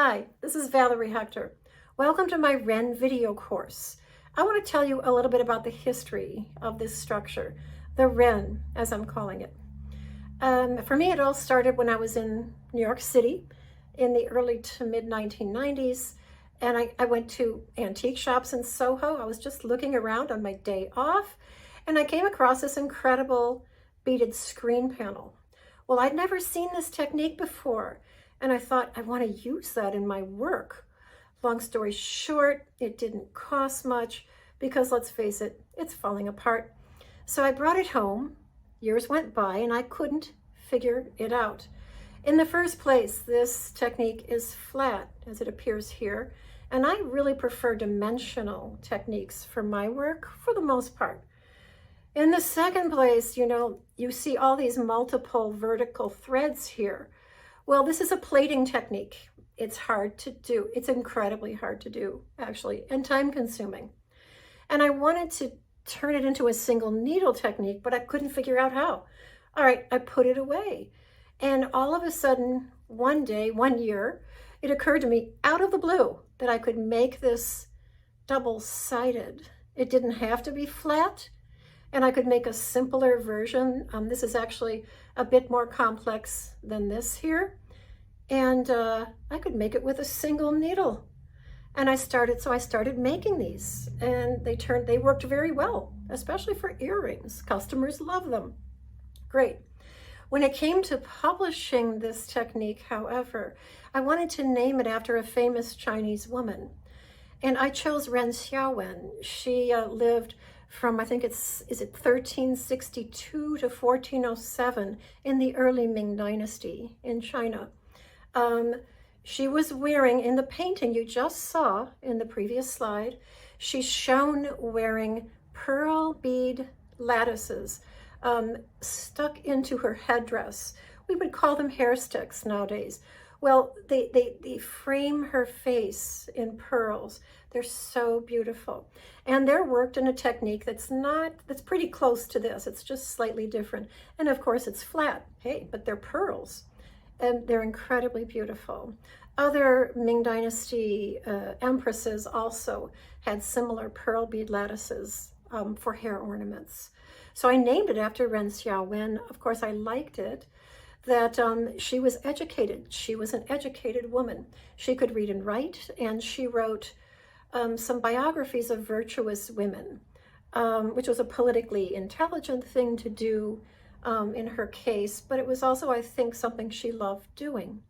Hi, this is Valerie Hector. Welcome to my Ren video course. I want to tell you a little bit about the history of this structure, the Ren, as I'm calling it. For me, it all started when I was in New York City in the early to mid 1990s, and I went to antique shops in Soho. I was just looking around on my day off, and I came across this incredible beaded screen panel. Well, I'd never seen this technique before, and I thought, I want to use that in my work. Long story short, it didn't cost much because, let's face it, it's falling apart. So I brought it home. Years went by and I couldn't figure it out. In the first place, this technique is flat as it appears here, and I really prefer dimensional techniques for my work for the most part. In the second place, you see all these multiple vertical threads here. Well, this is a plating technique. It's hard to do. It's incredibly hard to do, actually, and time consuming. And I wanted to turn it into a single needle technique, but I couldn't figure out how. All right, I put it away. And all of a sudden, one day, one year, it occurred to me out of the blue that I could make this double-sided. It didn't have to be flat, and I could make a simpler version. This is actually a bit more complex than this here. And I could make it with a single needle. And I started making these, and they worked very well, especially for earrings. Customers love them. Great. When it came to publishing this technique, however, I wanted to name it after a famous Chinese woman. And I chose Ren Xiao Wen. She lived from, I think is it 1362 to 1407 in the early Ming Dynasty in China. She was wearing, in the painting you just saw in the previous slide, she's shown wearing pearl bead lattices stuck into her headdress. We would call them hair sticks nowadays. Well, they frame her face in pearls. They're so beautiful. And they're worked in a technique that's pretty close to this. It's just slightly different. And of course it's flat, hey, but they're pearls. And they're incredibly beautiful. Other Ming Dynasty empresses also had similar pearl bead lattices for hair ornaments. So I named it after Ren Xiao Wen. Of course, I liked it that she was educated. She was an educated woman. She could read and write, and she wrote some biographies of virtuous women, which was a politically intelligent thing to do in her case, but it was also, I think, something she loved doing.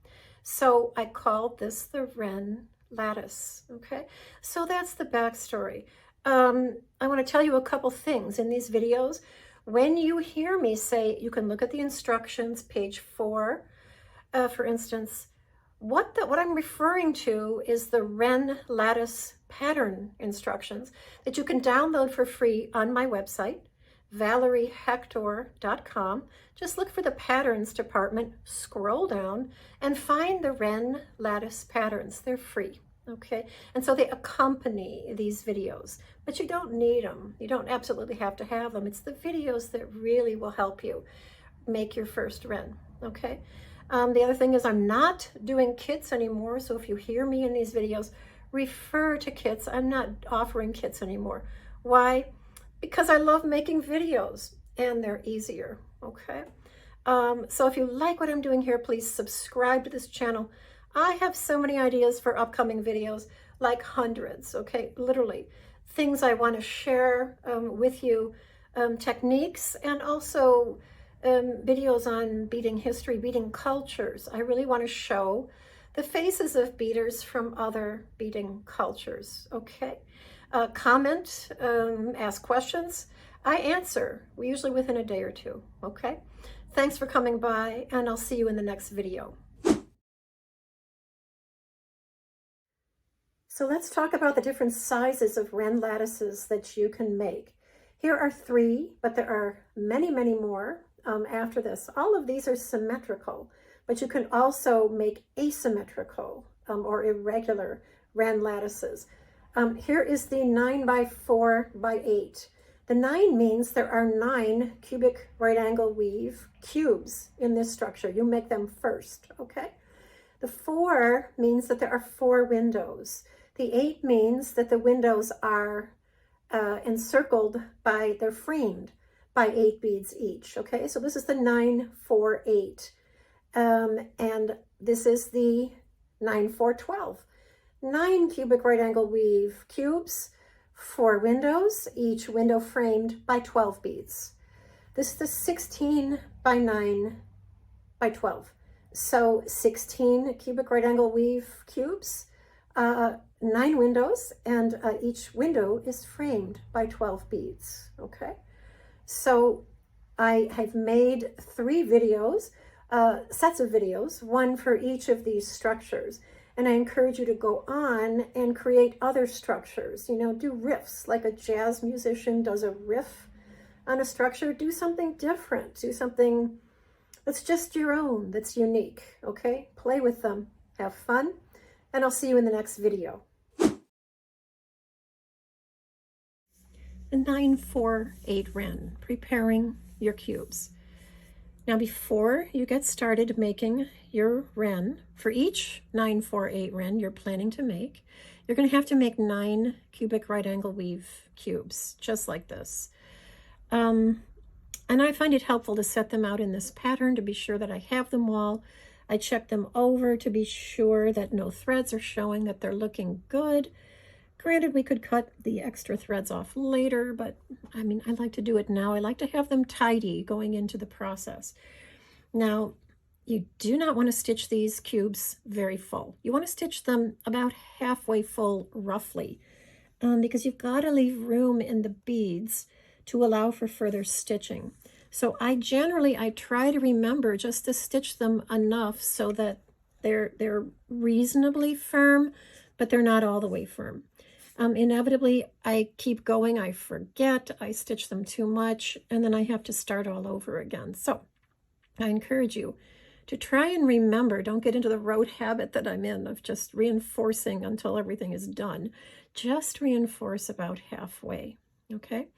So I called this the Ren Lattice, okay? So that's the backstory. I want to tell you a couple things in these videos. When you hear me say, you can look at the instructions, page 4, for instance, what I'm referring to is the Ren Lattice pattern instructions that you can download for free on my website, valeriehector.com. Just look for the patterns department, scroll down, and find the Ren Lattice patterns. They're free, okay? And so they accompany these videos, but you don't need them. You don't absolutely have to have them. It's the videos that really will help you make your first Ren, okay? The other thing is I'm not doing kits anymore, so if you hear me in these videos, refer to kits. I'm not offering kits anymore. Why? Because I love making videos and they're easier, okay? So if you like what I'm doing here, please subscribe to this channel. I have so many ideas for upcoming videos, like hundreds, okay? Literally, things I want to share with you, techniques, and also videos on beading history, beading cultures. I really want to show the faces of beaders from other beading cultures, okay? Comment, ask questions. I answer, usually within a day or two, okay? Thanks for coming by, and I'll see you in the next video. So let's talk about the different sizes of Ren lattices that you can make. Here are 3, but there are many, many more after this. All of these are symmetrical, but you can also make asymmetrical or irregular Ren lattices. Here is the 9x4x8. The 9 means there are 9 cubic right angle weave cubes in this structure. You make them first, okay? The 4 means that there are 4 windows. The 8 means that the windows are encircled by, they're framed by 8 beads each. Okay, so this is the 9, 4, 8. And this is the 9, 4, 12. 9 cubic right angle weave cubes, 4 windows, each window framed by 12 beads. This is the 16 by 9 by 12. So 16 cubic right angle weave cubes, 9 windows, and each window is framed by 12 beads. Okay, so I have made 3 videos, sets of videos, one for each of these structures. And I encourage you to go on and create other structures, you know, do riffs like a jazz musician does a riff on a structure. Do something different, do something that's just your own, that's unique, okay? Play with them, have fun, and I'll see you in the next video. The 9, 4, 8 Ren, preparing your cubes. Now, before you get started making your Ren, for each 9, 4, 8 Ren you're planning to make, you're going to have to make 9 cubic right angle weave cubes, just like this. And I find it helpful to set them out in this pattern to be sure that I have them all. I check them over to be sure that no threads are showing, that they're looking good. Granted, we could cut the extra threads off later, but I mean, I like to do it now. I like to have them tidy going into the process. Now, you do not want to stitch these cubes very full. You want to stitch them about halfway full, roughly, because you've got to leave room in the beads to allow for further stitching. So I try to remember just to stitch them enough so that they're reasonably firm, but they're not all the way firm. Inevitably, I keep going, I forget, I stitch them too much, and then I have to start all over again. So I encourage you to try and remember, don't get into the rote habit that I'm in of just reinforcing until everything is done. Just reinforce about halfway, okay?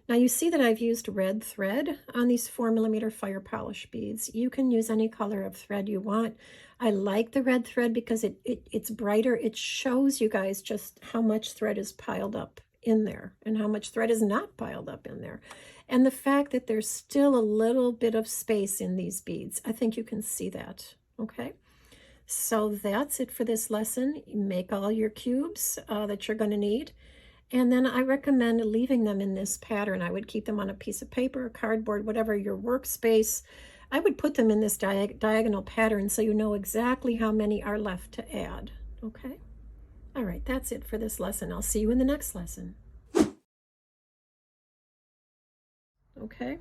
Now you see that I've used red thread on these 4mm fire polish beads. You can use any color of thread you want. I like the red thread because it's brighter. It shows you guys just how much thread is piled up in there and how much thread is not piled up in there. And the fact that there's still a little bit of space in these beads, I think you can see that, okay? So that's it for this lesson. Make all your cubes that you're going to need. And then I recommend leaving them in this pattern. I would keep them on a piece of paper, cardboard, whatever your workspace. I would put them in this diagonal pattern so you know exactly how many are left to add, okay? All right, that's it for this lesson. I'll see you in the next lesson. Okay,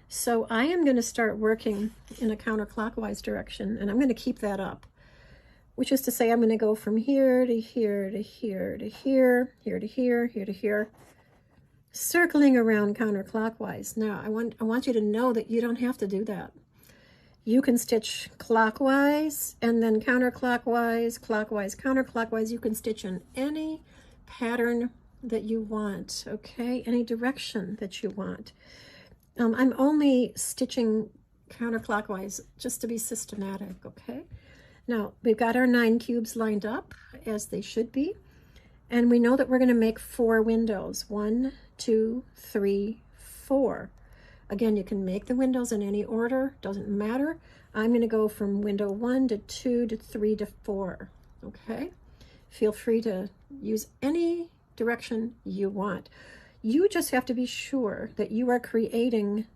so I am going to start working in a counterclockwise direction, and I'm going to keep that up, which is to say I'm going to go from here to here to here to here, here to here, here to here, circling around counterclockwise. Now, I want you to know that you don't have to do that. You can stitch clockwise and then counterclockwise, clockwise, counterclockwise. You can stitch in any pattern that you want, okay? Any direction that you want. I'm only stitching counterclockwise just to be systematic, okay? Now, we've got our 9 cubes lined up as they should be, and we know that we're going to make 4 windows. 1, 2, 3, 4. Again, you can make the windows in any order, doesn't matter. I'm going to go from window 1 to 2 to 3 to 4, okay? Feel free to use any direction you want. You just have to be sure that you are creating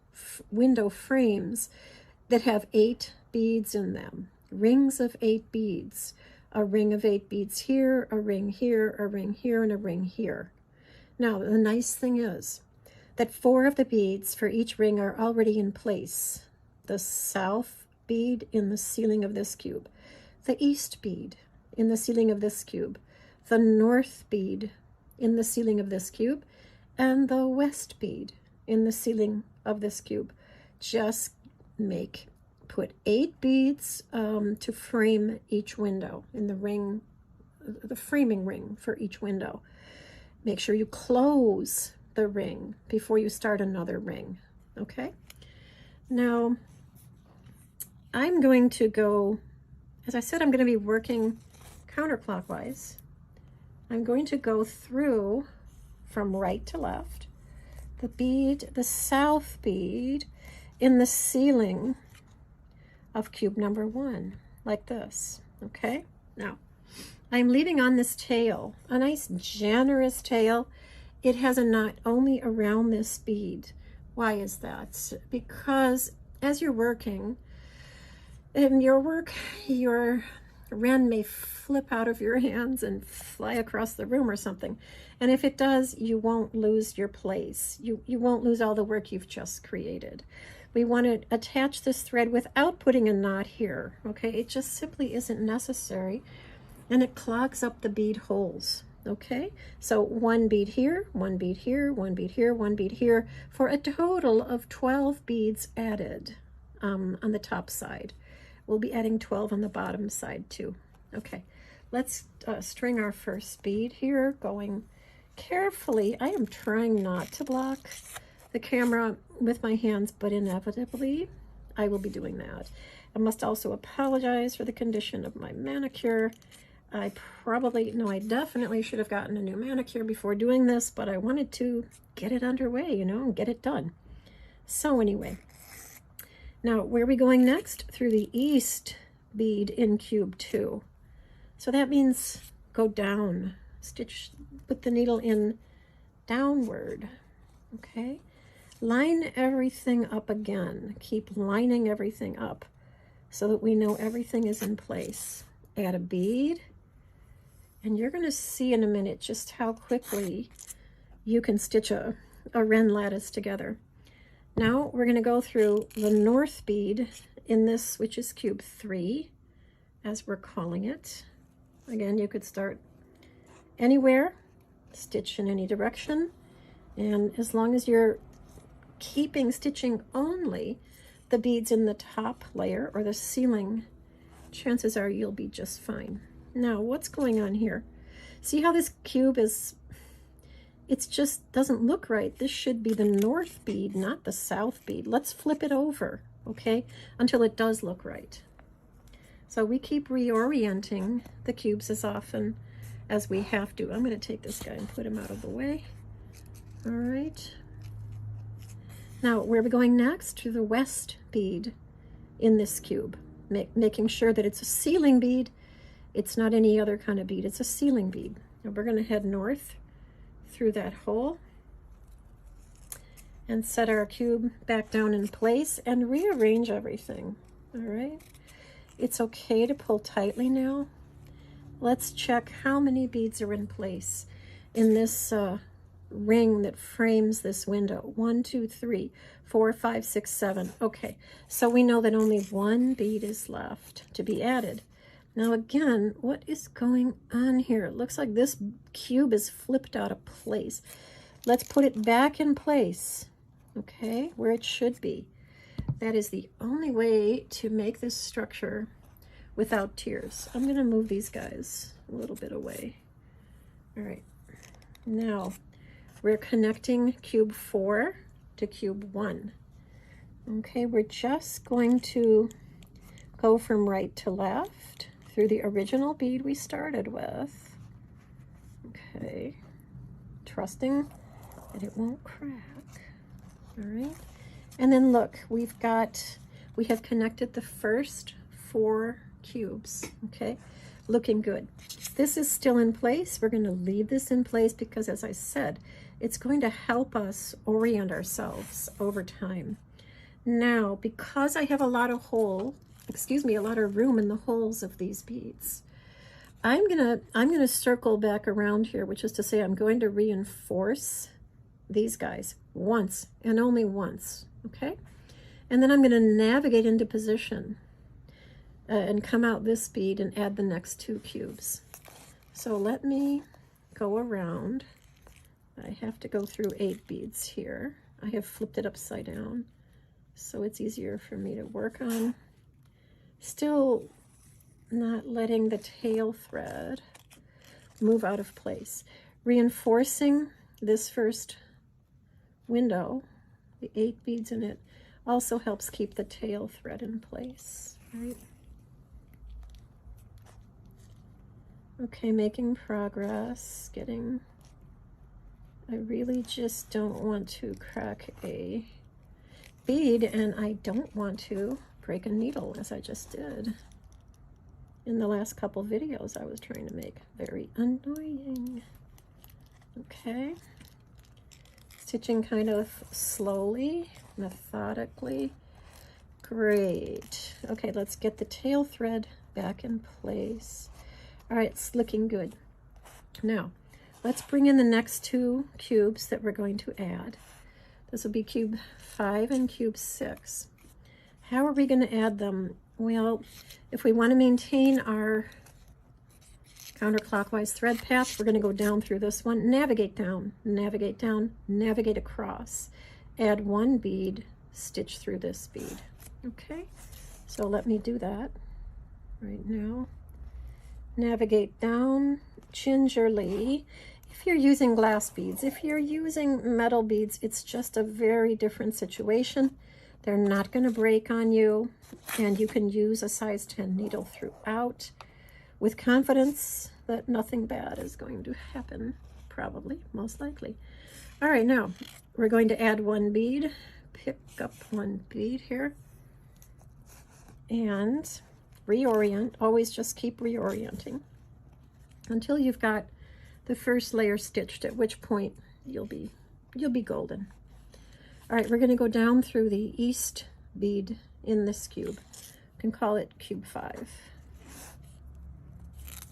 window frames that have 8 beads in them. Rings of 8 beads, a ring of 8 beads here, a ring here, a ring here, and a ring here. Now, the nice thing is that 4 of the beads for each ring are already in place. The south bead in the ceiling of this cube, the east bead in the ceiling of this cube, the north bead in the ceiling of this cube, and the west bead in the ceiling of this cube. Just put 8 beads to frame each window in the ring, the framing ring for each window. Make sure you close the ring before you start another ring, okay? Now, I'm going to go as I said, I'm going to be working counterclockwise. I'm going to go through from right to left, the bead, the south bead in the ceiling of cube number 1, like this, okay? Now, I'm leaving on this tail, a nice generous tail. It has a knot only around this bead. Why is that? Because as you're working, in your work, your Ren may flip out of your hands and fly across the room or something. And if it does, you won't lose your place. You won't lose all the work you've just created. We want to attach this thread without putting a knot here, okay? It just simply isn't necessary, and it clogs up the bead holes, okay? So 1 bead here, 1 bead here, 1 bead here, 1 bead here, for a total of 12 beads added on the top side. We'll be adding 12 on the bottom side too. Okay, let's string our first bead here, going carefully. I am trying not to block the camera with my hands, but inevitably I will be doing that. I must also apologize for the condition of my manicure. I definitely should have gotten a new manicure before doing this, but I wanted to get it underway, you know, and get it done. So anyway, now where are we going next? Through the east bead in cube 2. So that means go down, stitch, put the needle in downward, okay? Line everything up again. Keep lining everything up so that we know everything is in place. Add a bead, and you're going to see in a minute just how quickly you can stitch a Ren lattice together. Now we're going to go through the north bead in this, which is cube 3, as we're calling it. Again, you could start anywhere, stitch in any direction, and as long as you're keeping stitching only the beads in the top layer or the ceiling, chances are you'll be just fine. Now, what's going on here? See how this cube is, it just doesn't look right. This should be the north bead, not the south bead. Let's flip it over, okay, until it does look right. So we keep reorienting the cubes as often as we have to. I'm going to take this guy and put him out of the way. All right. Now, where are we going next? To the west bead in this cube, making sure that it's a ceiling bead. It's not any other kind of bead. It's a ceiling bead. And we're going to head north through that hole and set our cube back down in place and rearrange everything. All right. It's okay to pull tightly now. Let's check how many beads are in place in this ring that frames this window. 1, 2, 3, 4, 5, 6, 7. Okay, so we know that only 1 bead is left to be added. Now again, what is going on here? It looks like this cube is flipped out of place. Let's put it back in place, okay, where it should be. That is the only way to make this structure without tears. I'm going to move these guys a little bit away. All right, now we're connecting cube 4 to cube 1. Okay, we're just going to go from right to left through the original bead we started with. Okay, trusting that it won't crack. All right, and then look, we have connected the first 4 cubes. Okay, looking good. This is still in place. We're going to leave this in place because, as I said, it's going to help us orient ourselves over time. Now, because I have a lot of room in the holes of these beads, I'm gonna circle back around here, which is to say I'm going to reinforce these guys once and only once, okay? And then I'm going to navigate into position and come out this bead and add the next 2 cubes. So let me go around. I have to go through 8 beads here. I have flipped it upside down, so it's easier for me to work on. Still not letting the tail thread move out of place. Reinforcing this first window, the 8 beads in it, also helps keep the tail thread in place, right? Okay, making progress, I really just don't want to crack a bead, and I don't want to break a needle as I just did in the last couple videos I was trying to make. Very annoying. Okay, stitching kind of slowly, methodically. Great. Okay, let's get the tail thread back in place. All right, it's looking good. Now, let's bring in the next two cubes that we're going to add. This will be cube 5 and cube 6. How are we going to add them? Well, if we want to maintain our counterclockwise thread path, we're going to go down through this one, navigate down, navigate across, add one bead, stitch through this bead. Okay, so let me do that right now. Navigate down gingerly. If you're using glass beads, if you're using metal beads, it's just a very different situation. They're not going to break on you, and you can use a size 10 needle throughout with confidence that nothing bad is going to happen, probably, most likely. All right, now we're going to add one bead, pick up one bead here, and reorient. Always just keep reorienting until you've got the first layer stitched, at which point you'll be golden. All right, we're going to go down through the east bead in this cube. You can call it cube 5.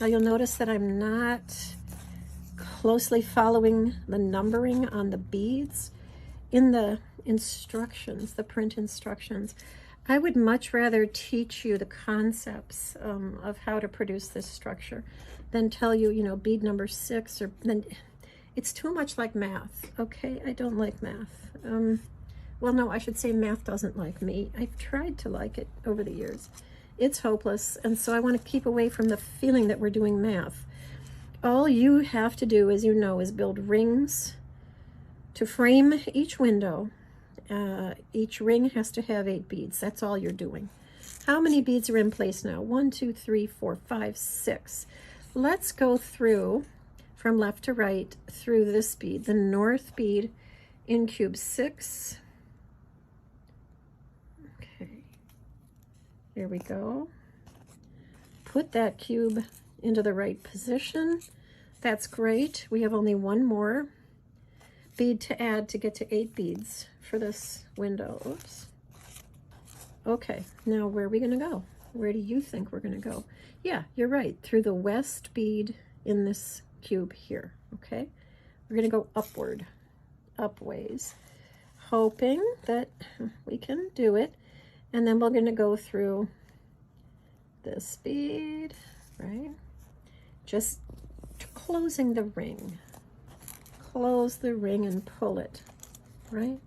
Now you'll notice that I'm not closely following the numbering on the beads in the instructions, the print instructions. I would much rather teach you the concepts of how to produce this structure than tell you, you know, bead number 6, or then it's too much like math. Okay, I don't like math. Well, no, I should say math doesn't like me. I've tried to like it over the years. It's hopeless, and so I want to keep away from the feeling that we're doing math. All you have to do, as you know, is build rings to frame each window. Each ring has to have 8 beads. That's all you're doing. How many beads are in place now? 1, 2, 3, 4, 5, 6. Let's go through from left to right through this bead, the north bead in cube 6. Okay, here we go. Put that cube into the right position. That's great. We have only one more bead to add to get to 8 beads for this window. Oops. Okay, now where are we going to go? Where do you think we're going to go? Yeah, you're right, through the west bead in this cube here. Okay, we're going to go upward, upways, hoping that we can do it. And then we're going to go through this bead, right? Just closing the ring. Close the ring and pull it, right?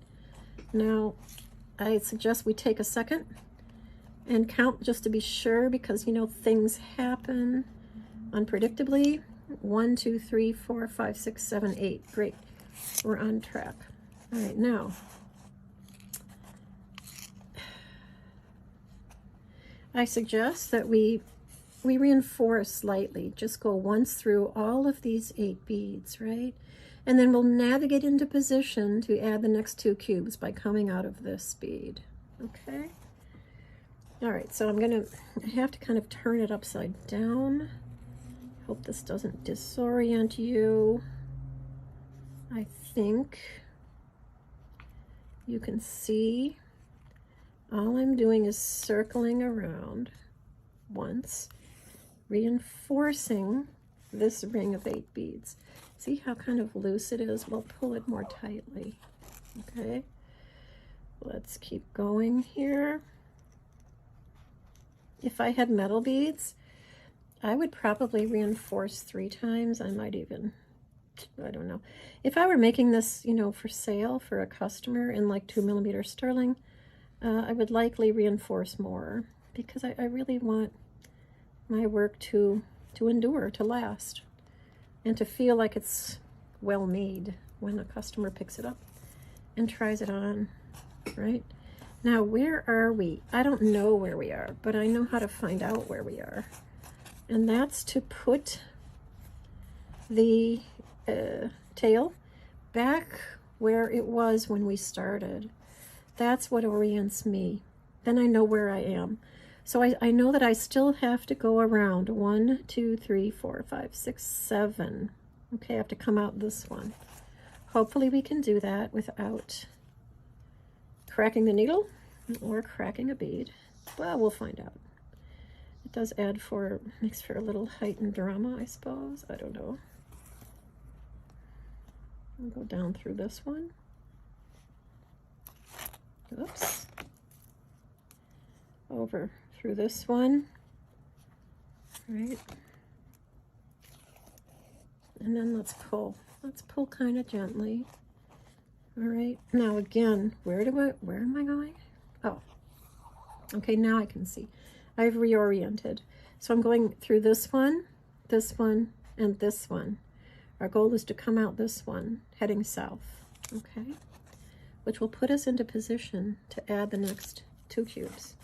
Now, I suggest we take a second and count just to be sure, because, you know, things happen unpredictably. 1, 2, 3, 4, 5, 6, 7, 8. Great. We're on track. All right, now, I suggest that we reinforce slightly. Just go once through all of these 8 beads, right? And then we'll navigate into position to add the next 2 cubes by coming out of this bead. Okay? All right, so I have to kind of turn it upside down. Hope this doesn't disorient you. I think you can see all I'm doing is circling around once, reinforcing this ring of 8 beads. See how kind of loose it is? We'll pull it more tightly. Okay, let's keep going here. If I had metal beads, I would probably reinforce 3 times. I might even, I don't know. If I were making this, you know, for sale for a customer in like 2mm sterling, I would likely reinforce more, because I really want my work to endure, to last, and to feel like it's well made when a customer picks it up and tries it on, right? Now, where are we? I don't know where we are, but I know how to find out where we are. And that's to put the tail back where it was when we started. That's what orients me. Then I know where I am. So I know that I still have to go around 1, 2, 3, 4, 5, 6, 7. Okay, I have to come out this one. Hopefully we can do that without cracking the needle or cracking a bead. Well, we'll find out. It does makes for a little heightened drama, I suppose. I don't know. I'll go down through this one. Oops. Over through this one. Right. And then let's pull. Let's pull kind of gently. All right. Now again, where am I going? Oh. Okay, now I can see. I've reoriented. So I'm going through this one, and this one. Our goal is to come out this one, heading south, okay? Which will put us into position to add the next 2 cubes.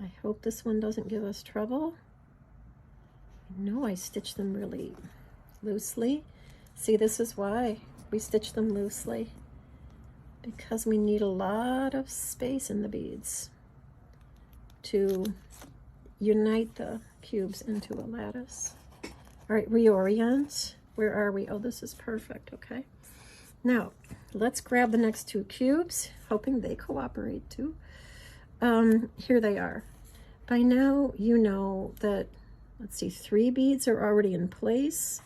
I hope this one doesn't give us trouble. I know I stitched them really loosely. See, this is why we stitch them loosely, because we need a lot of space in the beads to unite the cubes into a lattice. All right, reorient. Where are we? Oh, this is perfect. Okay. Now, let's grab the next 2 cubes, hoping they cooperate too. Here they are. By now, you know that, let's see, 3 beads are already in place,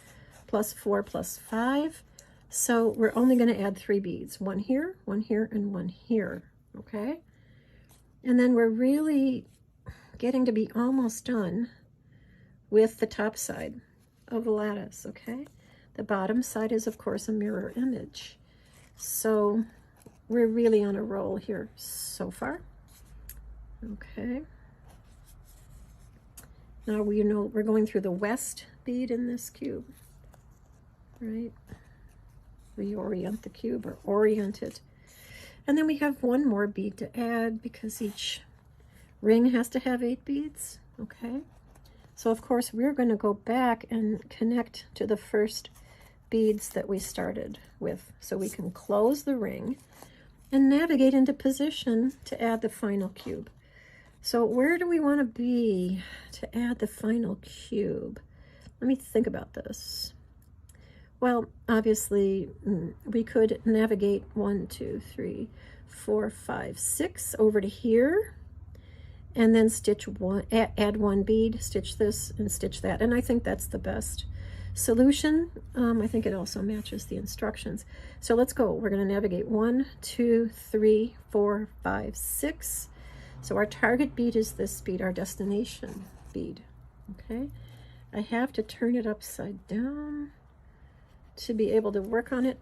plus 4 plus 5. So we're only going to add 3 beads, 1 here, and 1 here, okay? And then we're really getting to be almost done with the top side of the lattice, okay? The bottom side is, of course, a mirror image. So we're really on a roll here so far, okay? Now we know we're going through the west bead in this cube, right? Reorient the cube, or orient it. And then we have 1 more bead to add, because each ring has to have 8 beads, okay? So of course we're going to go back and connect to the first beads that we started with, so we can close the ring and navigate into position to add the final cube. So where do we want to be to add the final cube? Let me think about this. Well, obviously, we could navigate 1, 2, 3, 4, 5, 6 over to here, and then stitch add 1 bead, stitch this, and stitch that. And I think that's the best solution. I think it also matches the instructions. So let's go. We're going to navigate 1, 2, 3, 4, 5, 6. So our target bead is this bead, our destination bead. Okay. I have to turn it upside down to be able to work on it.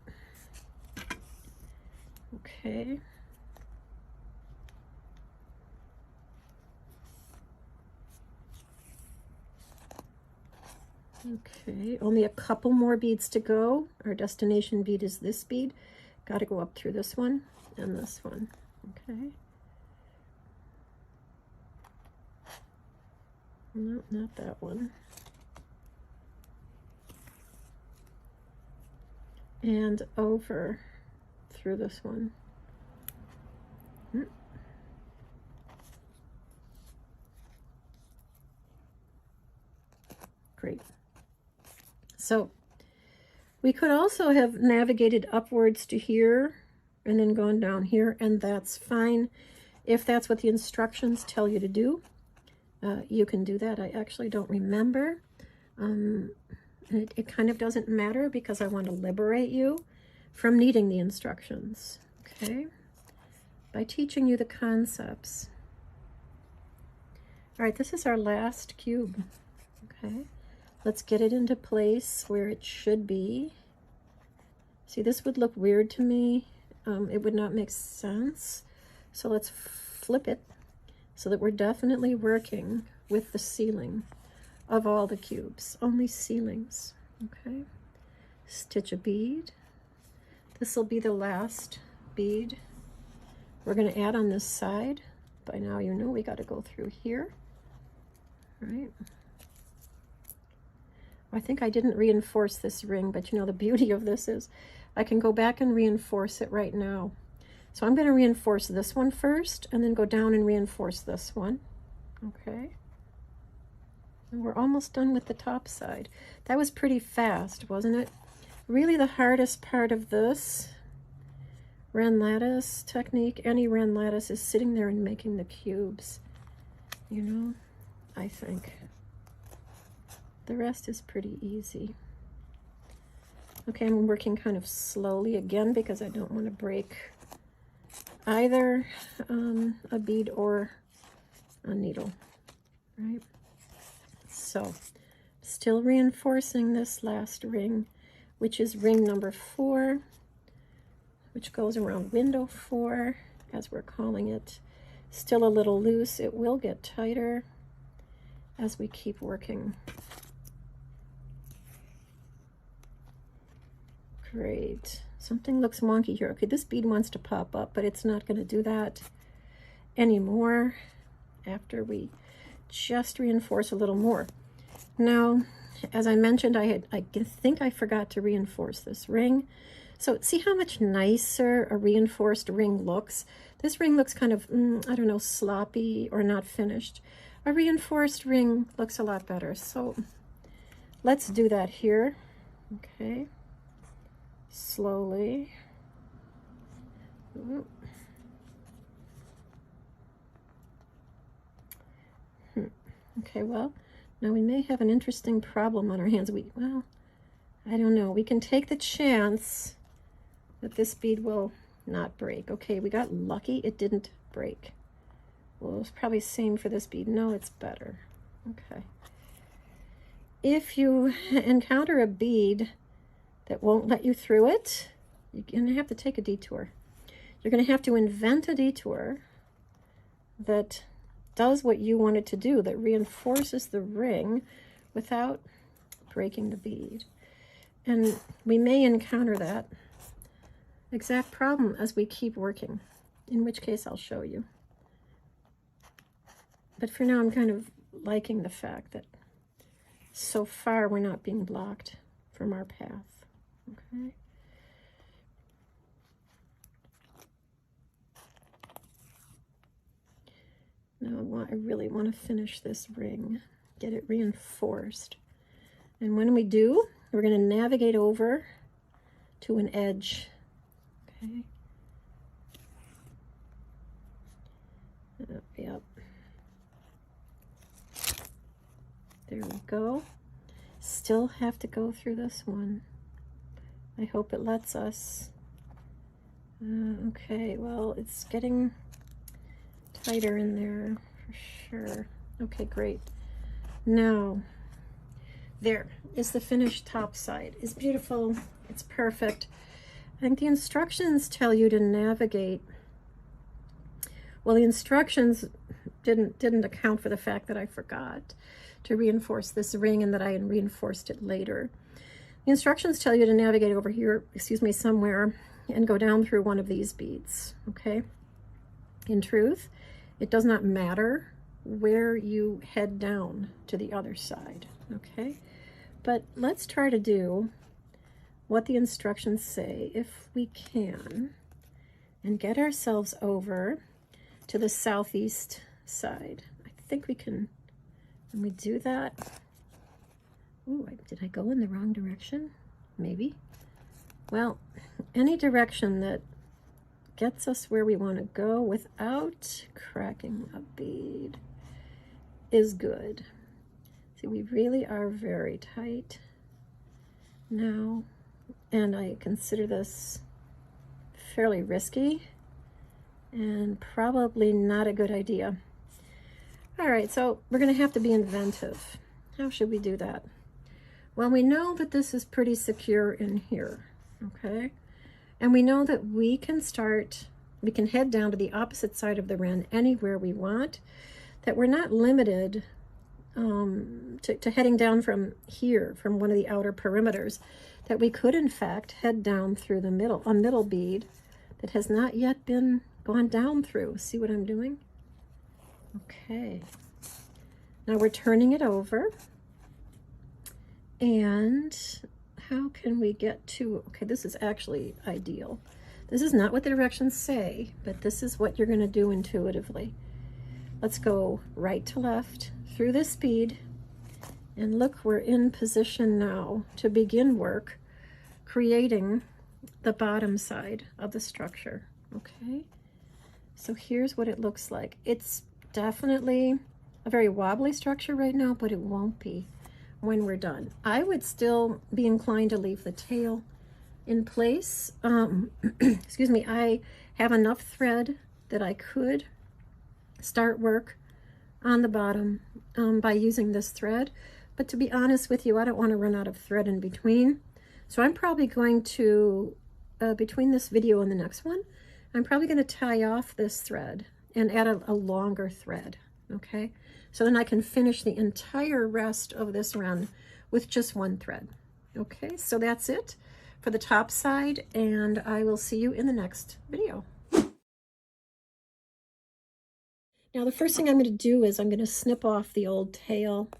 Okay. Okay, only a couple more beads to go. Our destination bead is this bead. Got to go up through this one and this one. Okay. No, not that one. And over through this one. Great. So we could also have navigated upwards to here and then gone down here, and that's fine. If that's what the instructions tell you to do, you can do that. I actually don't remember. It kind of doesn't matter, because I want to liberate you from needing the instructions, okay? By teaching you the concepts. All right, this is our last cube, okay? Let's get it into place where it should be. See, this would look weird to me. It would not make sense. So let's flip it so that we're definitely working with the ceiling of all the cubes, only ceilings, okay? Stitch a bead. This will be the last bead we're going to add on this side. By now you know we got to go through here, right? I think I didn't reinforce this ring, but you know, the beauty of this is I can go back and reinforce it right now. So I'm going to reinforce this one first and then go down and reinforce this one. Okay. And we're almost done with the top side. That was pretty fast, wasn't it? Really the hardest part of this Ren Lattice technique, any Ren Lattice, is sitting there and making the cubes. You know, I think. The rest is pretty easy. Okay, I'm working kind of slowly again because I don't want to break either a bead or a needle, right? So, still reinforcing this last ring, which is ring number 4, which goes around window 4, as we're calling it. Still a little loose. It will get tighter as we keep working. Great. Something looks wonky here. Okay, this bead wants to pop up, but it's not going to do that anymore after we just reinforce a little more. Now, as I mentioned, I think I forgot to reinforce this ring. So see how much nicer a reinforced ring looks? This ring looks kind of, I don't know, sloppy or not finished. A reinforced ring looks a lot better. So let's do that here. Okay. Slowly. Ooh. Okay, well, now we may have an interesting problem on our hands. Well, I don't know. We can take the chance that this bead will not break. Okay, we got lucky. It didn't break. Well, it's probably the same for this bead. No, it's better. Okay. If you encounter a bead that won't let you through it, you're going to have to take a detour. You're going to have to invent a detour that does what you want it to do, that reinforces the ring without breaking the bead. And we may encounter that exact problem as we keep working, in which case I'll show you. But for now, I'm kind of liking the fact that so far we're not being blocked from our path. Okay. Now I really want to finish this ring, get it reinforced. And when we do, we're going to navigate over to an edge. Okay. Yep. There we go. Still have to go through this one. I hope it lets us. Okay, well, it's getting tighter in there for sure. Okay, great. Now, there is the finished top side. It's beautiful. It's perfect. I think the instructions tell you to navigate. Well, the instructions didn't account for the fact that I forgot to reinforce this ring and that I had reinforced it later. The instructions tell you to navigate over here, somewhere, and go down through one of these beads, okay? In truth, it does not matter where you head down to the other side, okay? But let's try to do what the instructions say, if we can, and get ourselves over to the southeast side. I think we can. When we do that, ooh, did I go in the wrong direction? Maybe. Well, any direction that gets us where we want to go without cracking a bead is good. See, we really are very tight now, and I consider this fairly risky and probably not a good idea. All right, so we're going to have to be inventive. How should we do that? Well, we know that this is pretty secure in here, okay? And we know that we can head down to the opposite side of the Ren anywhere we want, that we're not limited to heading down from here, from one of the outer perimeters, that we could, in fact, head down through the middle, a middle bead that has not yet been gone down through. See what I'm doing? Okay. Now we're turning it over, And how can we get to, okay, this is actually ideal. This is not what the directions say, but this is what you're going to do intuitively. Let's go right to left through this bead, and look, we're in position now to begin work creating the bottom side of the structure. Okay, so here's what it looks like. It's definitely a very wobbly structure right now, but it won't be when we're done. I would still be inclined to leave the tail in place. Excuse me, I have enough thread that I could start work on the bottom by using this thread, but to be honest with you, I don't want to run out of thread in between. So I'm probably going to, between this video and the next one, I'm probably going to tie off this thread and add a longer thread, okay? So then I can finish the entire rest of this run with just one thread. Okay, so that's it for the top side, and I will see you in the next video. Now the first thing I'm going to do is I'm going to snip off the old tail.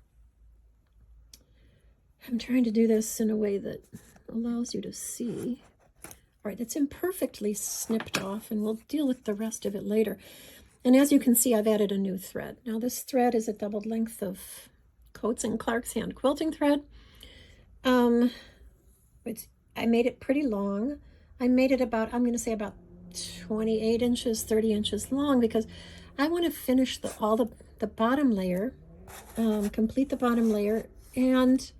I'm trying to do this in a way that allows you to see. All right, it's imperfectly snipped off, and we'll deal with the rest of it later. And as you can see, I've added a new thread. Now this thread is a doubled length of Coats and Clark's hand quilting thread. I made it pretty long. I made it about, I'm going to say about 28 inches, 30 inches long, because I want to finish all the bottom layer, complete the bottom layer, and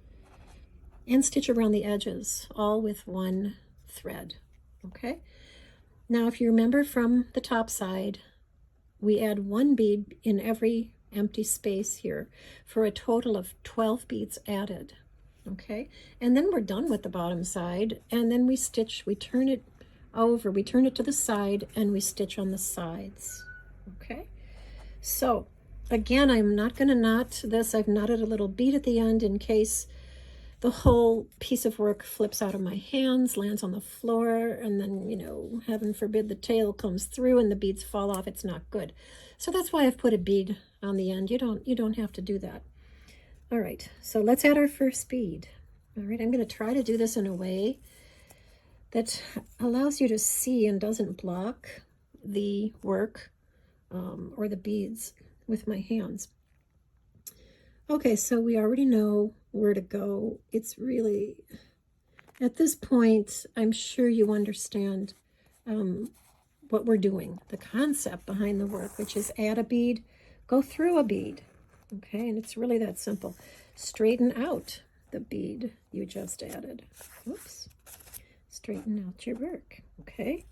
stitch around the edges, all with one thread. Okay. Now, if you remember from the top side, we add one bead in every empty space here for a total of 12 beads added. Okay, and then we're done with the bottom side, and then we turn it over, we turn it to the side, and we stitch on the sides. Okay, so again, I'm not going to knot this. I've knotted a little bead at the end in case the whole piece of work flips out of my hands, lands on the floor, and then, you know, heaven forbid the tail comes through and the beads fall off. It's not good. So that's why I've put a bead on the end. You don't have to do that. All right, so let's add our first bead. All right, I'm going to try to do this in a way that allows you to see and doesn't block the work or the beads with my hands. Okay, so we already know where to go. It's really, at this point, I'm sure you understand what we're doing, the concept behind the work, which is add a bead, go through a bead. Okay, and it's really that simple. Straighten out the bead you just added. Oops. Straighten out your work. Okay.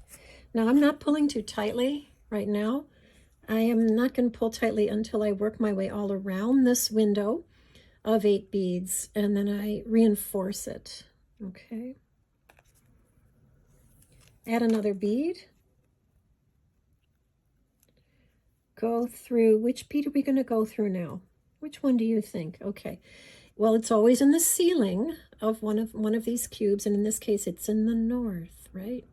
Now I'm not pulling too tightly right now. I am not going to pull tightly until I work my way all around this window of 8 beads, and then I reinforce it. Okay. Add another bead. Go through, which bead are we going to go through now? Which one do you think? Okay. Well, it's always in the ceiling of one of these cubes, and in this case, it's in the north, right?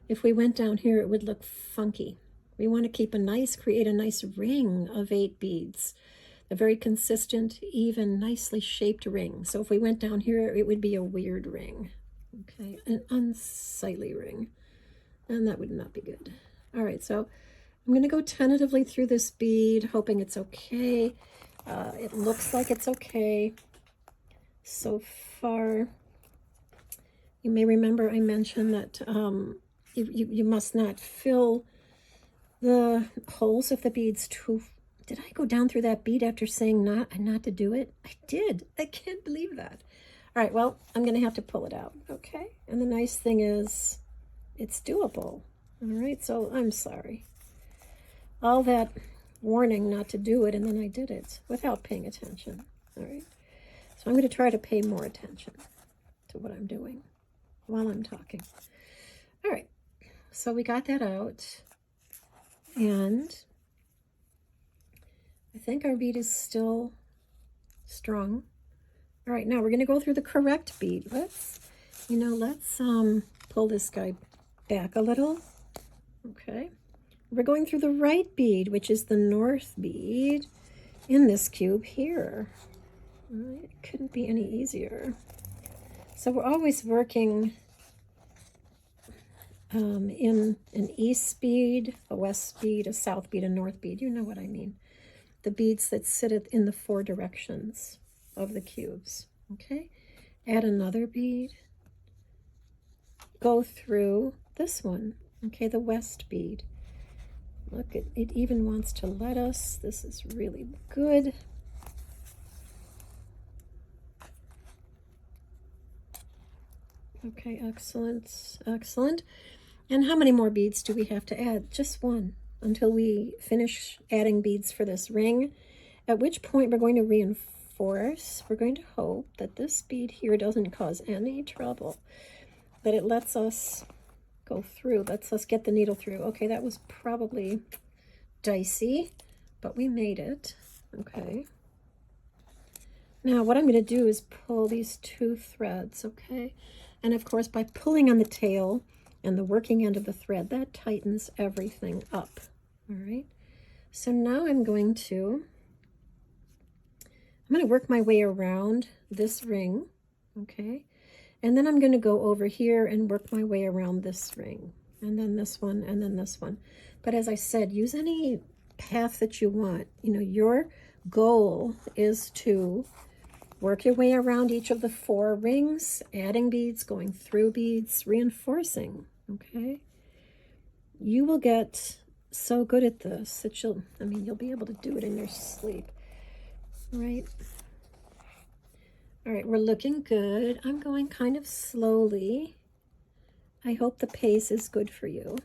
If we went down here, it would look funky. We want to create a nice ring of 8 beads, a very consistent, even, nicely shaped ring. So if we went down here, it would be a weird ring, okay? An unsightly ring, and that would not be good. All right, so I'm going to go tentatively through this bead, hoping it's okay. It looks like it's okay so far. You may remember I mentioned that you must not fill the holes of the beads too. Did I go down through that bead after saying not to do it? I did. I can't believe that. All right, well, I'm going to have to pull it out, okay? And the nice thing is it's doable. All right, so I'm sorry. All that warning not to do it, and then I did it without paying attention. All right, so I'm going to try to pay more attention to what I'm doing while I'm talking. All right, so we got that out, and I think our bead is still strong. All right, now we're going to go through the correct bead. Let's pull this guy back a little. Okay. We're going through the right bead, which is the north bead in this cube here. It couldn't be any easier. So we're always working in an east bead, a west bead, a south bead, a north bead. You know what I mean. The beads that sit in the 4 directions of the cubes. Okay, add another bead. Go through this one. Okay, the west bead. Look, it even wants to let us. This is really good. Okay, excellent, excellent. And how many more beads do we have to add? Just one, until we finish adding beads for this ring, at which point we're going to reinforce. We're going to hope that this bead here doesn't cause any trouble, that it lets us go through, lets us get the needle through. Okay, that was probably dicey, but we made it. Okay. Now what I'm going to do is pull these 2 threads, okay? And of course, by pulling on the tail and the working end of the thread, that tightens everything up, all right? So now I'm going to work my way around this ring, okay? And then I'm going to go over here and work my way around this ring, and then this one, and then this one. But as I said, use any path that you want. You know, your goal is to work your way around each of the 4 rings, adding beads, going through beads, reinforcing, okay? You will get so good at this that you'll be able to do it in your sleep, right? All right, we're looking good. I'm going kind of slowly. I hope the pace is good for you.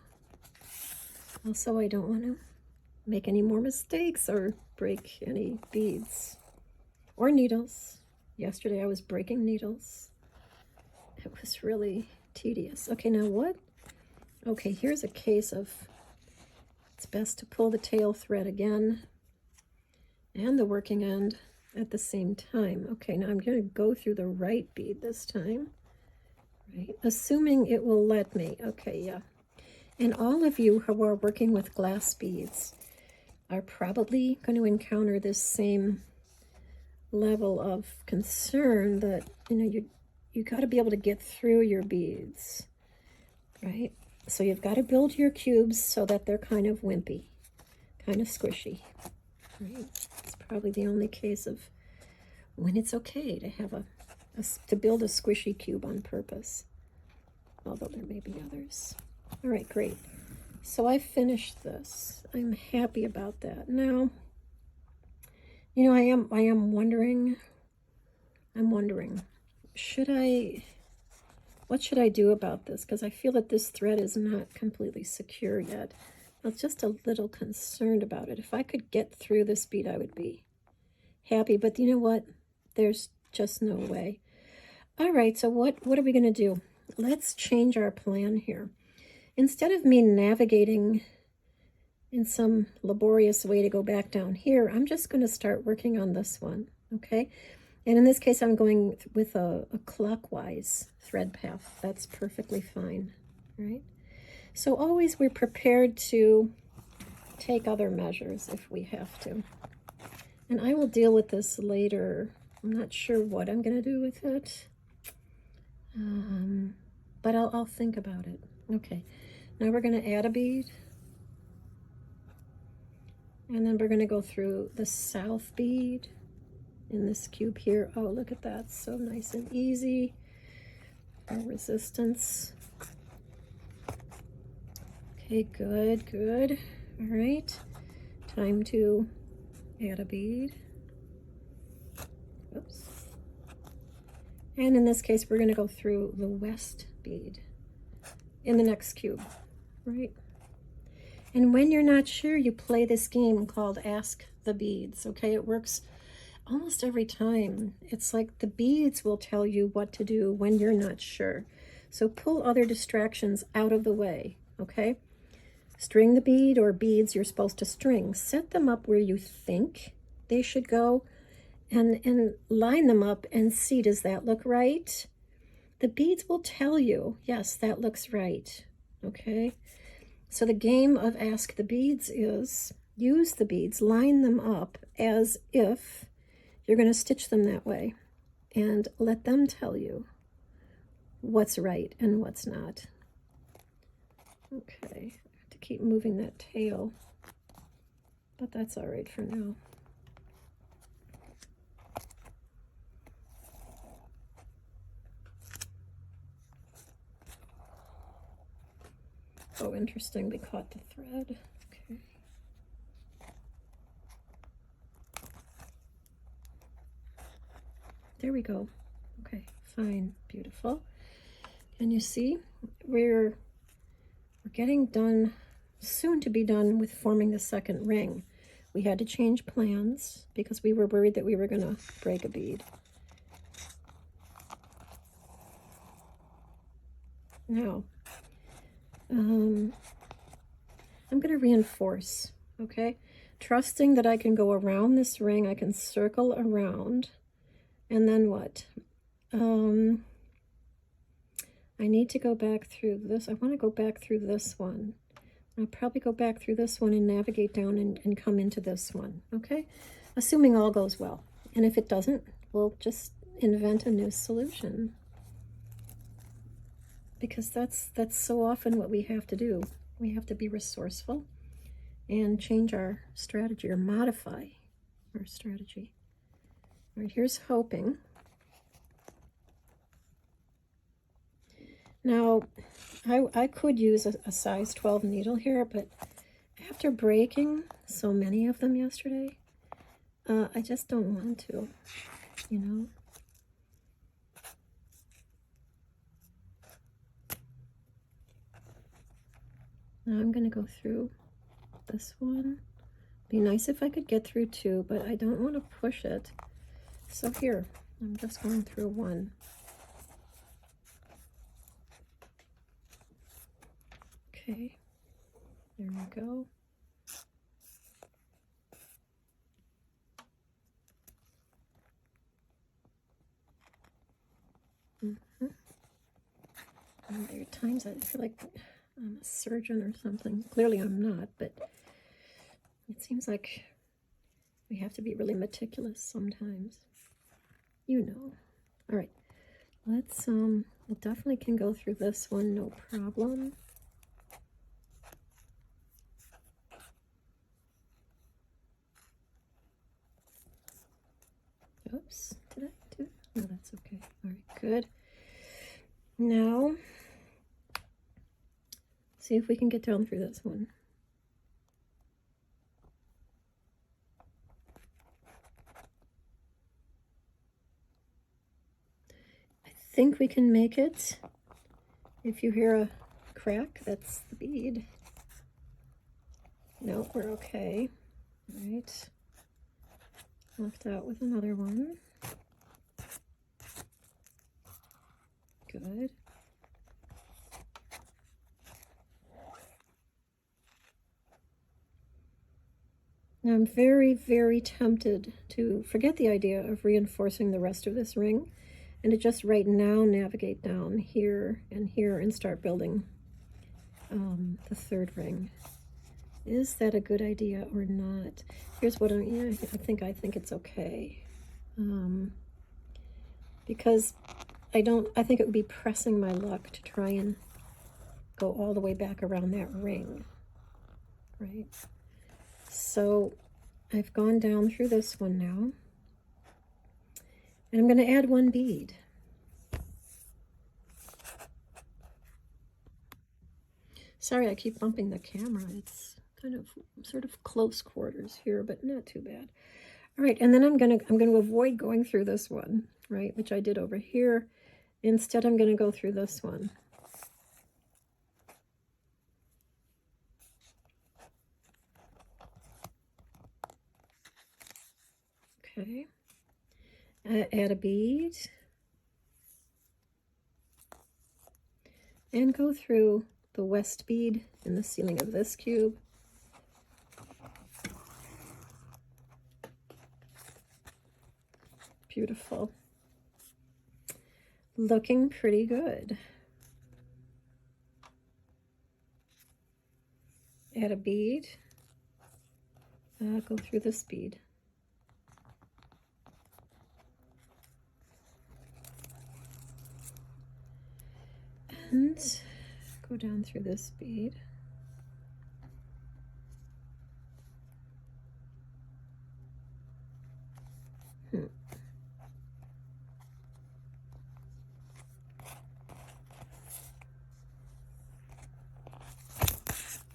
Also, I don't want to make any more mistakes or break any beads or needles. Yesterday I was breaking needles. It was really tedious. Okay, now what? Okay, here's a case of, it's best to pull the tail thread again and the working end at the same time. Okay, now I'm going to go through the right bead this time, right? Assuming it will let me. Okay, yeah. And all of you who are working with glass beads are probably going to encounter this same level of concern that, you know, you got to be able to get through your beads, right? So you've got to build your cubes so that they're kind of wimpy, kind of squishy, right? It's probably the only case of when it's okay to have to build a squishy cube on purpose, although there may be others. All right, great. So I finished this. I'm happy about that. Now, you know, I am wondering, what should I do about this? Because I feel that this thread is not completely secure yet. I was just a little concerned about it. If I could get through this bead, I would be happy. But you know what? There's just no way. All right, so what are we going to do? Let's change our plan here. Instead of me navigating in some laborious way to go back down here, I'm just going to start working on this one, okay? And in this case, I'm going with a clockwise thread path. That's perfectly fine, right? So always we're prepared to take other measures if we have to. And I will deal with this later. I'm not sure what I'm going to do with it, but I'll think about it. Okay, now we're going to add a bead. And then we're going to go through the south bead in this cube here. Oh, look at that. So nice and easy. No resistance. Okay, good, good. All right. Time to add a bead. Oops. And in this case, we're going to go through the west bead in the next cube, right? And when you're not sure, you play this game called Ask the Beads, okay? It works almost every time. It's like the beads will tell you what to do when you're not sure. So pull other distractions out of the way, okay? String the bead or beads you're supposed to string. Set them up where you think they should go and line them up and see, does that look right? The beads will tell you, yes, that looks right, okay? So the game of Ask the Beads is use the beads, line them up as if you're going to stitch them that way and let them tell you what's right and what's not. Okay, I have to keep moving that tail, but that's all right for now. Oh, interesting, we caught the thread. Okay. There we go. Okay, fine, beautiful. And you see, we're getting done, soon to be done with forming the second ring. We had to change plans because we were worried that we were going to break a bead. Now, I'm going to reinforce, okay? Trusting that I can go around this ring, I can circle around, and then what? I need to go back through this. I want to go back through this one. I'll probably go back through this one and navigate down and come into this one, okay? Assuming all goes well. And if it doesn't, we'll just invent a new solution. Because that's so often what we have to do. We have to be resourceful and change our strategy or modify our strategy. All right, here's hoping. Now, I could use a size 12 needle here, but after breaking so many of them yesterday, I just don't want to, you know. Now I'm going to go through this one. Be nice if I could get through two, but I don't want to push it. So here, I'm just going through one. Okay, there we go. And there are times I feel like I'm a surgeon or something. Clearly I'm not, but it seems like we have to be really meticulous sometimes. You know. All right, let's, we definitely can go through this one, no problem. Oops, did I do? No, that's okay. All right, good. Now, see if we can get down through this one. I think we can make it. If you hear a crack, that's the bead. No, we're okay. All right. Left out with another one. Good. Now I'm very, very tempted to forget the idea of reinforcing the rest of this ring and to just right now navigate down here and start building the third ring. Is that a good idea or not? Here's what I think it's okay. Because I think it would be pressing my luck to try and go all the way back around that ring, right? So I've gone down through this one now, and I'm going to add one bead. Sorry, I keep bumping the camera. It's kind of sort of close quarters here, but not too bad. All right, and then I'm going to avoid going through this one, right, which I did over here. Instead, I'm going to go through this one. Okay. Add a bead. And go through the west bead in the ceiling of this cube. Beautiful. Looking pretty good. Add a bead. Go through this bead. And go down through this bead.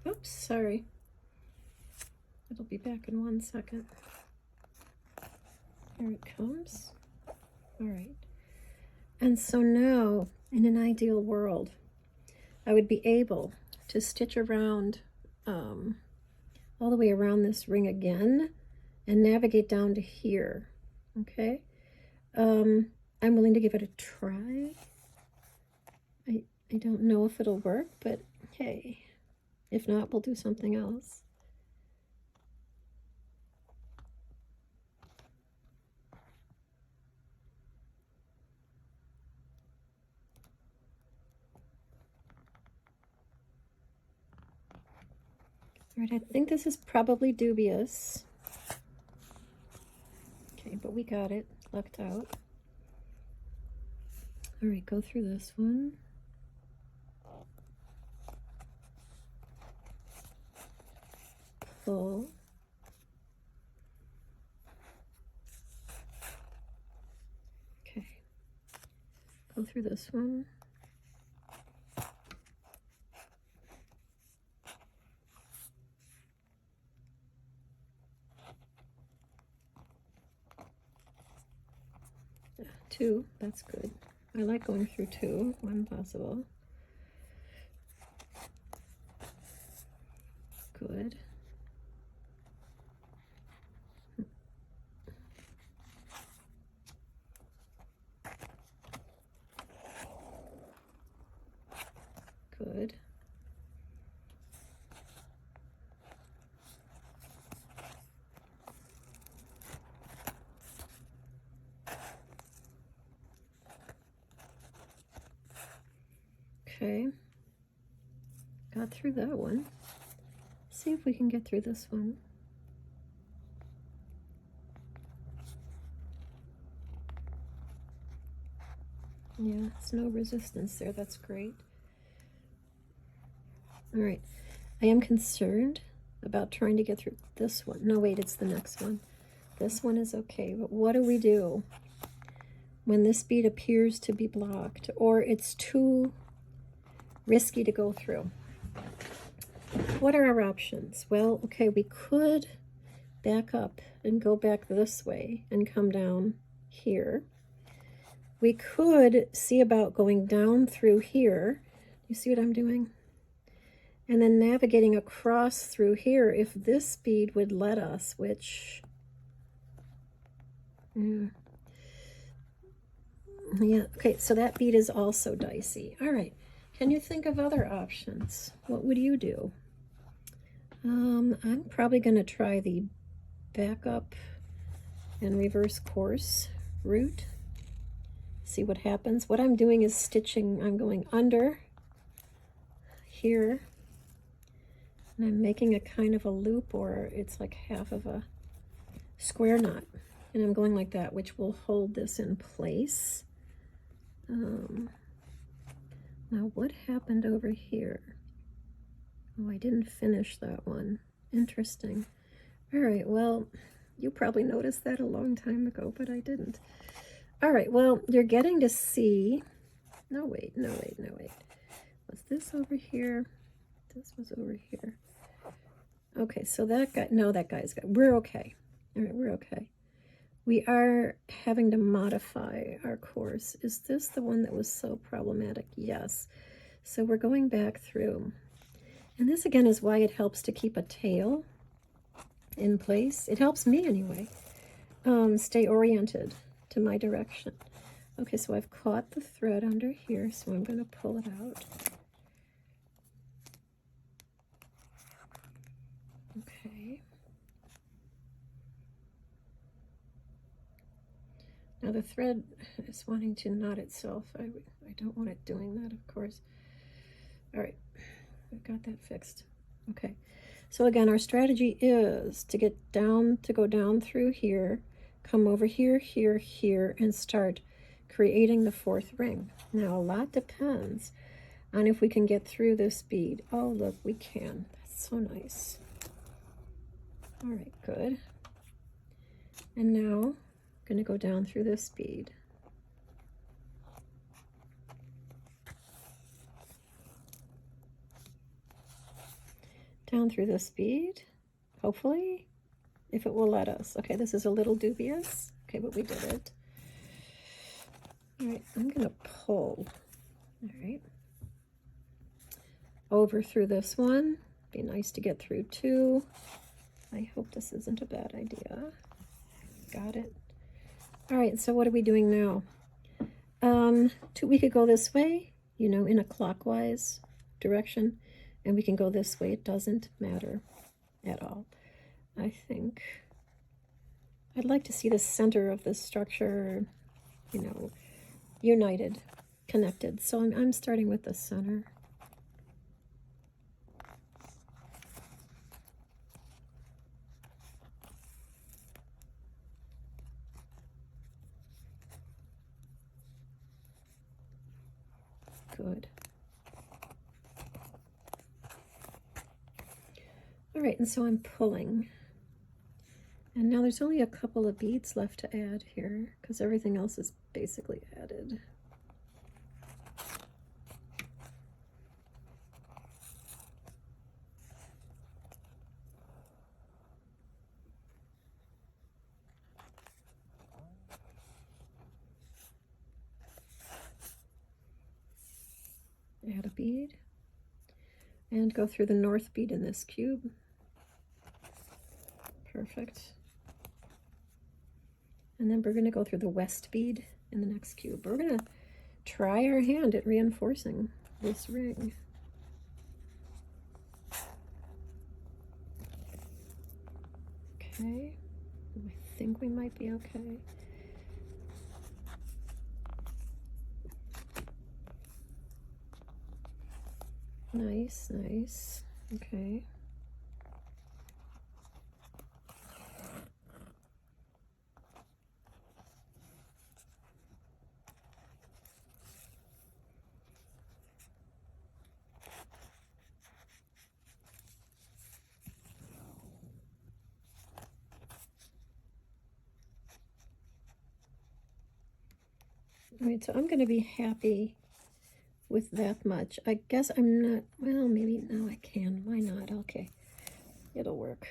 Oops, sorry. It'll be back in 1 second. Here it comes. All right. And so now, in an ideal world, I would be able to stitch around all the way around this ring again and navigate down to here. Okay. I'm willing to give it a try. I don't know if it'll work, but hey, if not, we'll do something else. All right, I think this is probably dubious. Okay, but we got it, lucked out. All right, go through this one. Pull. Okay, go through this one. Two, that's good. I like going through two when possible. Good. Good. Okay, got through that one. See if we can get through this one. Yeah, it's no resistance there. That's great. All right, I am concerned about trying to get through this one. No, wait, it's the next one. This one is okay, but what do we do when this bead appears to be blocked or it's too risky to go through? What are our options? Well, okay, we could back up and go back this way and come down here. We could see about going down through here. You see what I'm doing? And then navigating across through here if this bead would let us, which, yeah, okay, so that bead is also dicey. All right. Can you think of other options? What would you do? I'm probably going to try the back up and reverse course route. See what happens. What I'm doing is stitching. I'm going under here, and I'm making a kind of a loop, or it's like half of a square knot, and I'm going like that, which will hold this in place. Now, what happened over here? Oh, I didn't finish that one. Interesting. All right, well, you probably noticed that a long time ago, but I didn't. All right, well, you're getting to see... No, wait. Was this over here? This was over here. Okay, so that guy... No, that guy's got... We're okay. All right, we're okay. We are having to modify our course. Is this the one that was so problematic? Yes. So we're going back through. And this, again, is why it helps to keep a tail in place. It helps me, anyway, stay oriented to my direction. Okay, so I've caught the thread under here, so I'm going to pull it out. Okay. Now the thread is wanting to knot itself. I don't want it doing that, of course. All right, we've got that fixed. Okay, so again, our strategy is to get down, to go down through here, come over here, here, here, and start creating the fourth ring. Now, a lot depends on if we can get through this bead. Oh, look, we can. That's so nice. All right, good. And now I'm going to go down through this bead. Down through this bead, hopefully, if it will let us. Okay, this is a little dubious. Okay, but we did it. All right, I'm going to pull. All right. Over through this one. Be nice to get through two. I hope this isn't a bad idea. Got it. All right, so what are we doing now? We could go this way, you know, in a clockwise direction, and we can go this way. It doesn't matter at all. I think I'd like to see the center of this structure, you know, united, connected. So I'm starting with the center. Good. All right, and so I'm pulling. And now there's only a couple of beads left to add here because everything else is basically added. Add a bead and go through the north bead in this cube. Perfect. And then we're going to go through the west bead in the next cube. We're going to try our hand at reinforcing this ring. Okay, I think we might be okay. Nice, nice. Okay. All right, so I'm going to be happy with that much. I guess I'm not, well, maybe now I can. Why not? Okay, it'll work.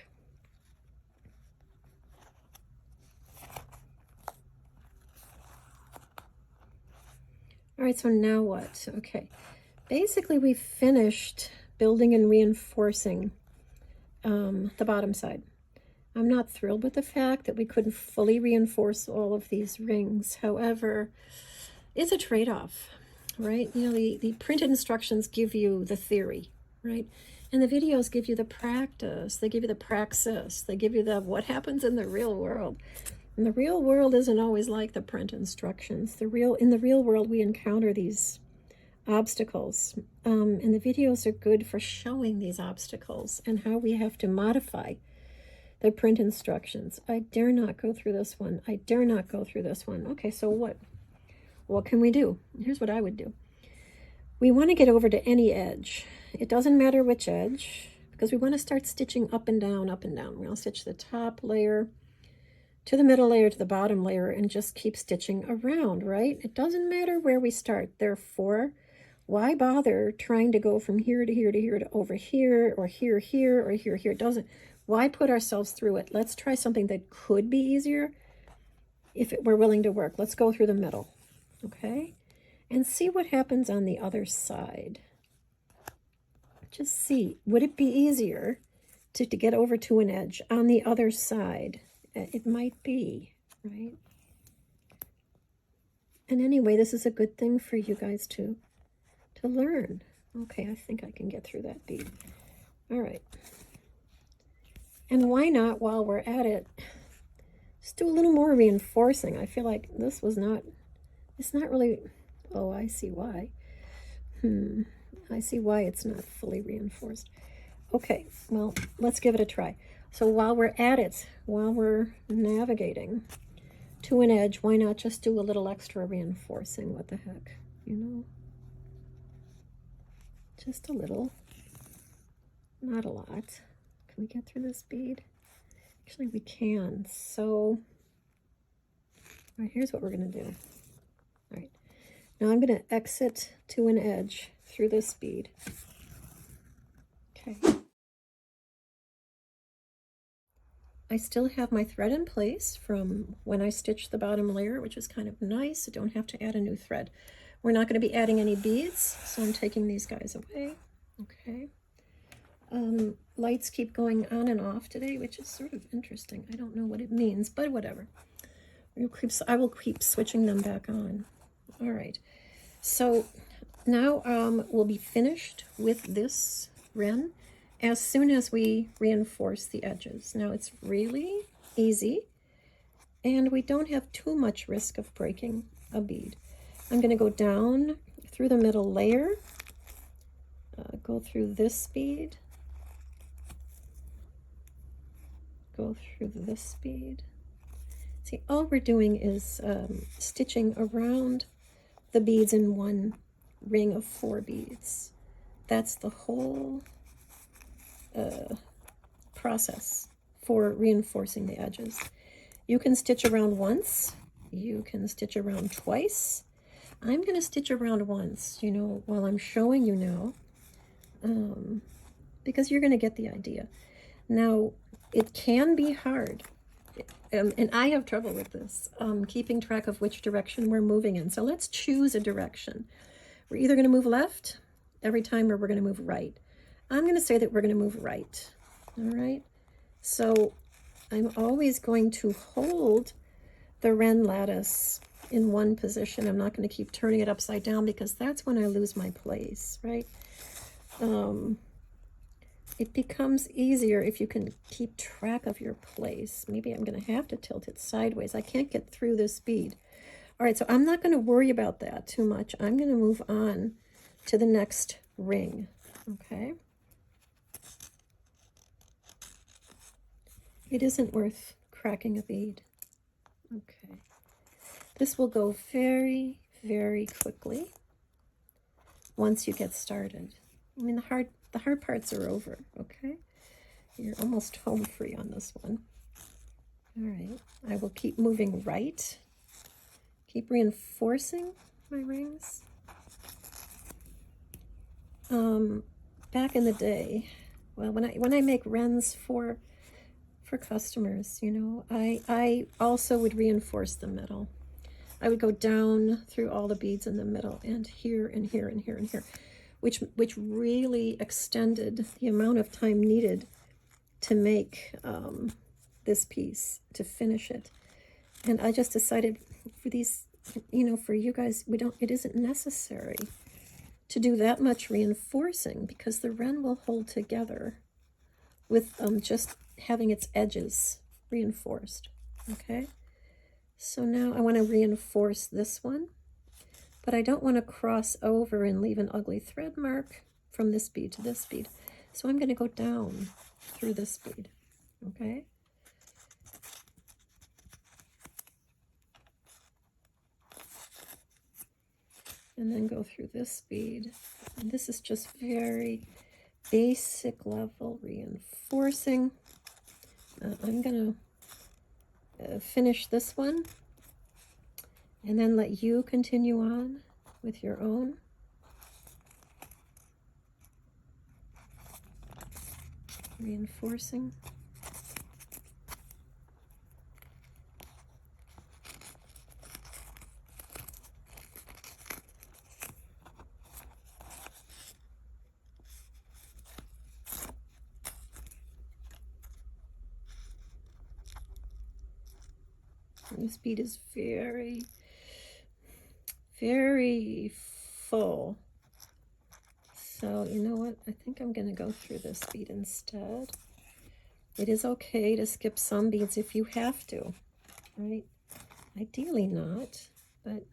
All right, so now what? Okay, basically we've finished building and reinforcing the bottom side. I'm not thrilled with the fact that we couldn't fully reinforce all of these rings. However, it's a trade-off, right? You know, the printed instructions give you the theory, right? And the videos give you the practice. They give you the praxis. They give you the what happens in the real world. And the real world isn't always like the print instructions. In the real world, we encounter these obstacles. And the videos are good for showing these obstacles and how we have to modify the print instructions. I dare not go through this one. I dare not go through this one. Okay, so what can we do? Here's what I would do. We want to get over to any edge. It doesn't matter which edge, because we want to start stitching up and down, up and down. We're going to stitch the top layer to the middle layer to the bottom layer and just keep stitching around, right? It doesn't matter where we start. Therefore, why bother trying to go from here to here to here to over here or here, here or here, here? It doesn't. Why put ourselves through it? Let's try something that could be easier if we're willing to work. Let's go through the middle. Okay, and see what happens on the other side. Just see, would it be easier to get over to an edge on the other side? It might be, right? And anyway, this is a good thing for you guys to learn. Okay, I think I can get through that bead. All right. And why not, while we're at it, just do a little more reinforcing. I feel like this was not, it's not really, oh, I see why. I see why it's not fully reinforced. Okay, well, let's give it a try. So while we're at it, while we're navigating to an edge, why not just do a little extra reinforcing? What the heck, you know? just a little, not a lot. Can we get through this bead? Actually, we can. So, all right, here's what we're going to do. All right, now I'm going to exit to an edge through this bead. Okay. I still have my thread in place from when I stitched the bottom layer, which is kind of nice. I don't have to add a new thread. We're not going to be adding any beads, so I'm taking these guys away. Okay. Lights keep going on and off today, which is sort of interesting. I don't know what it means, but whatever. I will keep switching them back on. All right. So now we'll be finished with this Ren as soon as we reinforce the edges. Now it's really easy, and we don't have too much risk of breaking a bead. I'm going to go down through the middle layer, go through this bead, go through this bead. See, all we're doing is stitching around the beads in one ring of 4 beads. That's the whole process for reinforcing the edges. You can stitch around once, you can stitch around twice. I'm going to stitch around once, you know, while I'm showing you now, because you're going to get the idea. Now, it can be hard, and I have trouble with this, keeping track of which direction we're moving in. So let's choose a direction. We're either going to move left every time, or we're going to move right. I'm going to say that we're going to move right. All right. So I'm always going to hold the Ren lattice in one position. I'm not going to keep turning it upside down, because that's when I lose my place, right? It becomes easier if you can keep track of your place. Maybe I'm going to have to tilt it sideways. I can't get through this bead. All right, so I'm not going to worry about that too much. I'm going to move on to the next ring, okay? It isn't worth cracking a bead. Okay. This will go very, very quickly once you get started. I mean, the hard parts are over, okay? You're almost home free on this one. All right, I will keep moving right. Keep reinforcing my rings. Back in the day, well, when I make Rens for customers, you know, I also would reinforce the middle. I would go down through all the beads in the middle, and here and here and here and here, which really extended the amount of time needed to make this piece, to finish it. And I just decided for these, you know, for you guys, it isn't necessary to do that much reinforcing, because the Ren will hold together with just having its edges reinforced, okay? So now I want to reinforce this one, but I don't want to cross over and leave an ugly thread mark from this bead to this bead. So I'm going to go down through this bead, okay? And then go through this bead. And this is just very basic level reinforcing. I'm going to finish this one and then let you continue on with your own. Reinforcing. This bead is very, very full. So you know what? I think I'm going to go through this bead instead. It is okay to skip some beads if you have to, right? Ideally not, but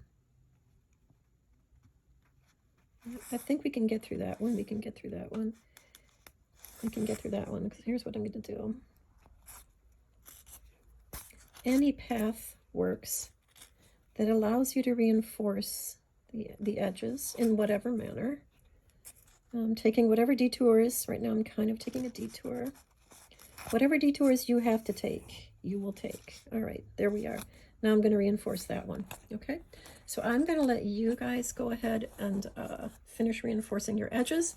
I think we can get through that one. We can get through that one. We can get through that one, because here's what I'm going to do. Any path works that allows you to reinforce the edges in whatever manner. I'm taking whatever detours. Right now I'm kind of taking a detour. Whatever detours you have to take, you will take. All right, there we are. Now I'm going to reinforce that one, okay? So I'm going to let you guys go ahead and finish reinforcing your edges.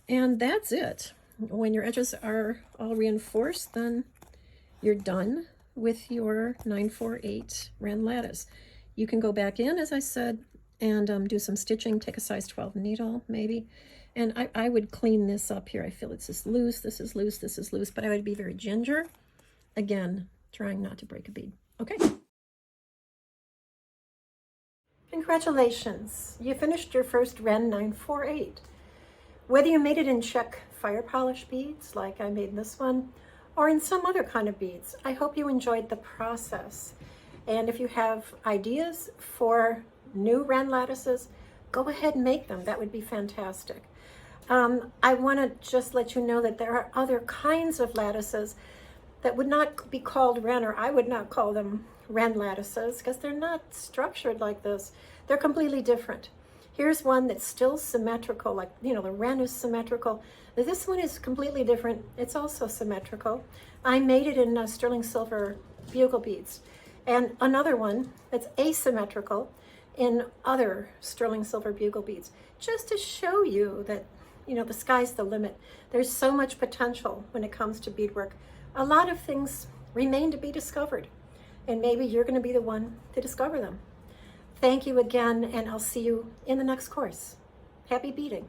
And that's it. When your edges are all reinforced, then you're done with your 948 Ren Lattice. You can go back in, as I said, and do some stitching. Take a size 12 needle, maybe. And I would clean this up here. I feel it's just loose, this is loose, this is loose, but I would be very ginger. Again, trying not to break a bead. Okay. Congratulations. You finished your first Ren 948. Whether you made it in Czech Fire Polish beads, like I made this one, or in some other kind of beads, I hope you enjoyed the process. And if you have ideas for new Ren lattices, go ahead and make them. That would be fantastic. I want to just let you know that there are other kinds of lattices that would not be called Ren, or I would not call them Ren lattices, because they're not structured like this. They're completely different. Here's one that's still symmetrical, like, you know, the Ren is symmetrical. This one is completely different. It's also symmetrical. I made it in sterling silver bugle beads. And another one that's asymmetrical in other sterling silver bugle beads, just to show you that, you know, the sky's the limit. There's so much potential when it comes to beadwork. A lot of things remain to be discovered, and maybe you're going to be the one to discover them. Thank you again, and I'll see you in the next course. Happy beading.